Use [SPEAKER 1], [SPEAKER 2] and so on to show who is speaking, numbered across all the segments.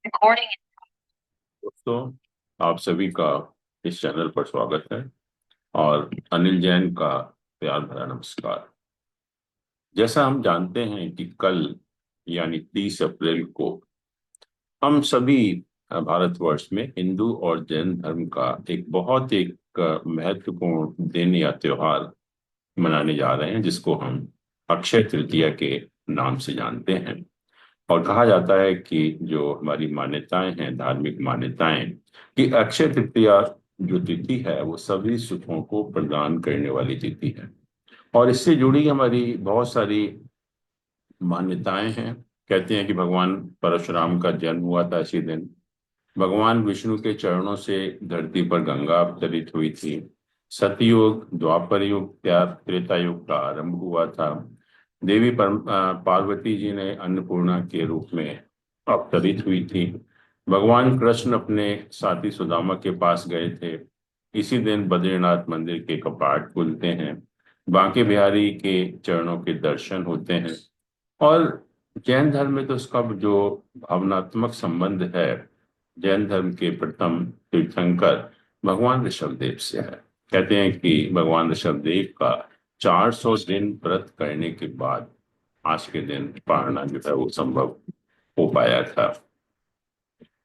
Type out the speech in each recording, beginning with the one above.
[SPEAKER 1] Recording.
[SPEAKER 2] दोस्तों, आप सभी का इस चैनल पर स्वागत है और अनिल जैन का प्यार भरा नमस्कार। जैसा हम जानते हैं कि कल यानी 30 अप्रैल को हम सभी भारतवर्ष में हिंदू और जैन धर्म का एक महत्वपूर्ण दिन या त्योहार मनाने जा रहे हैं, जिसको हम अक्षय तृतीया के नाम से जानते हैं। और कहा जाता है कि जो हमारी मान्यताएं हैं, धार्मिक मान्यताएं, कि अक्षय तृतीया जो तिथि है वो सभी सुखों को प्रदान करने वाली तिथि है। और इससे जुड़ी हमारी बहुत सारी मान्यताएं हैं। कहते हैं कि भगवान परशुराम का जन्म हुआ था इसी दिन। भगवान विष्णु के चरणों से धरती पर गंगा अवतरित हुई थी। सतयुग, द्वापर युग, त्रेता युग का आरंभ हुआ था। पार्वती जी ने अन्नपूर्णा के रूप में अवतरित हुई थी। भगवान कृष्ण अपने साथी सुदामा के पास गए थे। इसी दिन बद्रीनाथ मंदिर के कपाट खुलते हैं। बांके बिहारी के चरणों के दर्शन होते हैं। और जैन धर्म में तो इसका जो भावनात्मक संबंध है, जैन धर्म के प्रथम तीर्थंकर भगवान ऋषभदेव से है। कहते हैं कि भगवान ऋषभदेव का 400 दिन व्रत करने के बाद आज के दिन पारना जो है वो संभव हो पाया था।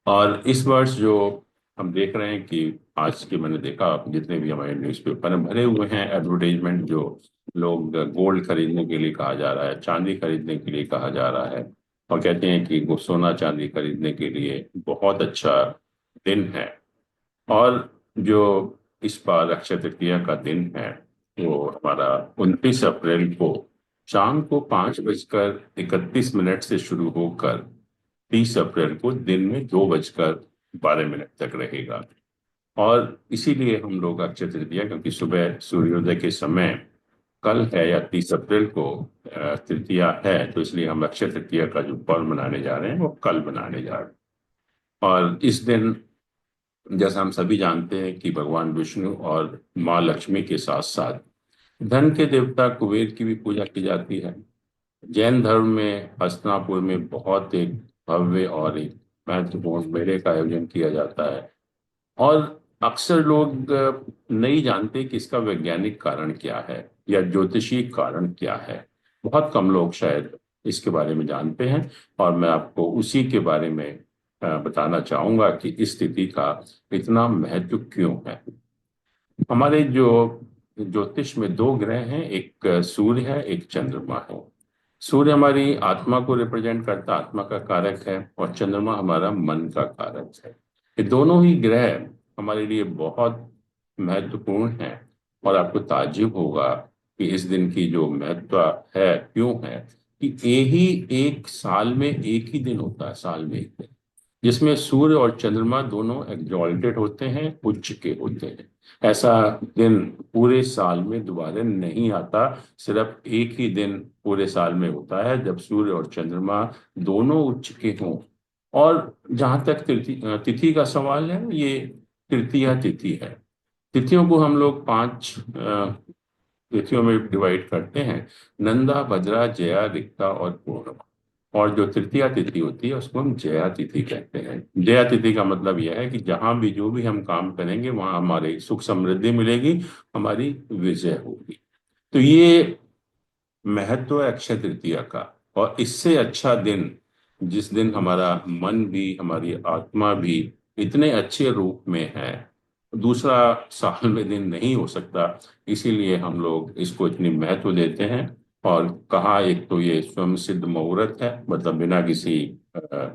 [SPEAKER 2] और इस वर्ष जो हम देख रहे हैं कि आज के मैंने देखा जितने भी हमारे न्यूज़पेपर में भरे हुए हैं एडवर्टाइजमेंट, जो लोग गोल्ड खरीदने के लिए कहा जा रहा है, चांदी खरीदने के लिए कहा जा रहा है, और कहते हैं कि वो सोना चांदी खरीदने के लिए बहुत अच्छा दिन है। और जो इस बार अक्षय तृतीया का दिन है वो हमारा 29 अप्रैल को शाम को 5:31 से शुरू होकर 30 अप्रैल को दिन में 2:12 तक रहेगा। और इसीलिए हम लोग अक्षय तृतीया, क्योंकि सुबह सूर्योदय के समय कल है या 30 अप्रैल को तृतीया है, तो इसलिए हम अक्षय तृतीया का जो पर्व मनाने जा रहे हैं वो कल मनाने जा रहे हैं। और इस दिन, जैसा हम सभी जानते हैं कि भगवान विष्णु और माँ लक्ष्मी के साथ साथ धन के देवता कुबेर की भी पूजा की जाती है। जैन धर्म में हस्तिनापुर में बहुत एक भव्य और एक महत्वपूर्ण मेले का आयोजन किया जाता है। और अक्सर लोग नहीं जानते कि इसका वैज्ञानिक कारण क्या है या ज्योतिषीय कारण क्या है। बहुत कम लोग शायद इसके बारे में जानते हैं। और मैं आपको उसी के बारे में बताना चाहूंगा कि इस तिथि का इतना महत्व क्यों है। हमारे जो ज्योतिष में दो ग्रह हैं, एक सूर्य है, एक चंद्रमा है। सूर्य हमारी आत्मा को रिप्रेजेंट करता, आत्मा का कारक है, और चंद्रमा हमारा मन का कारक है। ये दोनों ही ग्रह हमारे लिए बहुत महत्वपूर्ण हैं। और आपको ताज्जुब होगा कि इस दिन की जो महत्व है क्यों है, कि यही एक साल में एक ही दिन होता है, साल में एक दिन, जिसमें सूर्य और चंद्रमा दोनों एग्जॉल्टेड होते हैं, उच्च के होते हैं। ऐसा दिन पूरे साल में दोबारा नहीं आता। सिर्फ एक ही दिन पूरे साल में होता है जब सूर्य और चंद्रमा दोनों उच्च के हों। और जहां तक तिथि का सवाल है, ये तृतीया तिथि है। तिथियों को हम लोग पांच तिथियों में डिवाइड करते हैं: नंदा, भद्रा, जया, रिक्ता और पूर्णिमा। और जो तृतीया तिथि होती है उसको हम जया तिथि कहते हैं। जया तिथि का मतलब यह है कि जहां भी जो भी हम काम करेंगे वहां हमारी सुख समृद्धि मिलेगी, हमारी विजय होगी। तो ये महत्व है अक्षय तृतीया का। और इससे अच्छा दिन, जिस दिन हमारा मन भी, हमारी आत्मा भी इतने अच्छे रूप में है, दूसरा साल में दिन नहीं हो सकता। इसीलिए हम लोग इसको इतनी महत्व देते हैं। और कहा, एक तो ये स्वयं सिद्ध मुहूर्त है, मतलब बिना किसी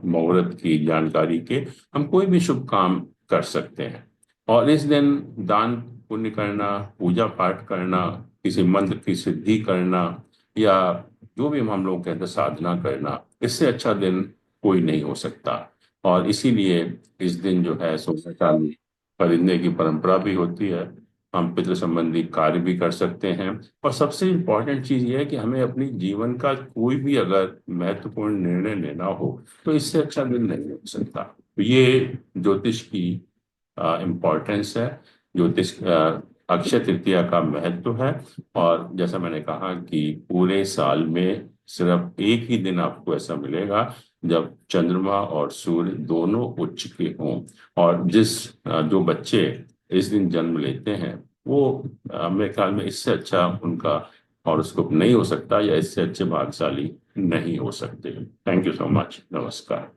[SPEAKER 2] मुहूर्त की जानकारी के हम कोई भी शुभ काम कर सकते हैं। और इस दिन दान पुण्य करना, पूजा पाठ करना, किसी मंत्र की सिद्धि करना, या जो भी हम लोग कहते हैं साधना करना, इससे अच्छा दिन कोई नहीं हो सकता। और इसीलिए इस दिन जो है सोना चांदी खरीदने की परंपरा भी होती है। हम पितृ संबंधी कार्य भी कर सकते हैं। और सबसे इम्पोर्टेंट चीज ये है कि हमें अपनी जीवन का कोई भी अगर महत्वपूर्ण निर्णय लेना हो तो इससे अच्छा दिन नहीं हो सकता। तो ये ज्योतिष की इम्पोर्टेंस है, ज्योतिष अक्षय तृतीया का महत्व है। और जैसा मैंने कहा कि पूरे साल में सिर्फ एक ही दिन आपको ऐसा मिलेगा जब चंद्रमा और सूर्य दोनों उच्च के हों। और जो बच्चे इस दिन जन्म लेते हैं वो मेरे ख्याल में इससे अच्छा उनका हॉरोस्कोप नहीं हो सकता या इससे अच्छे भाग्यशाली नहीं हो सकते। Thank you so much. नमस्कार।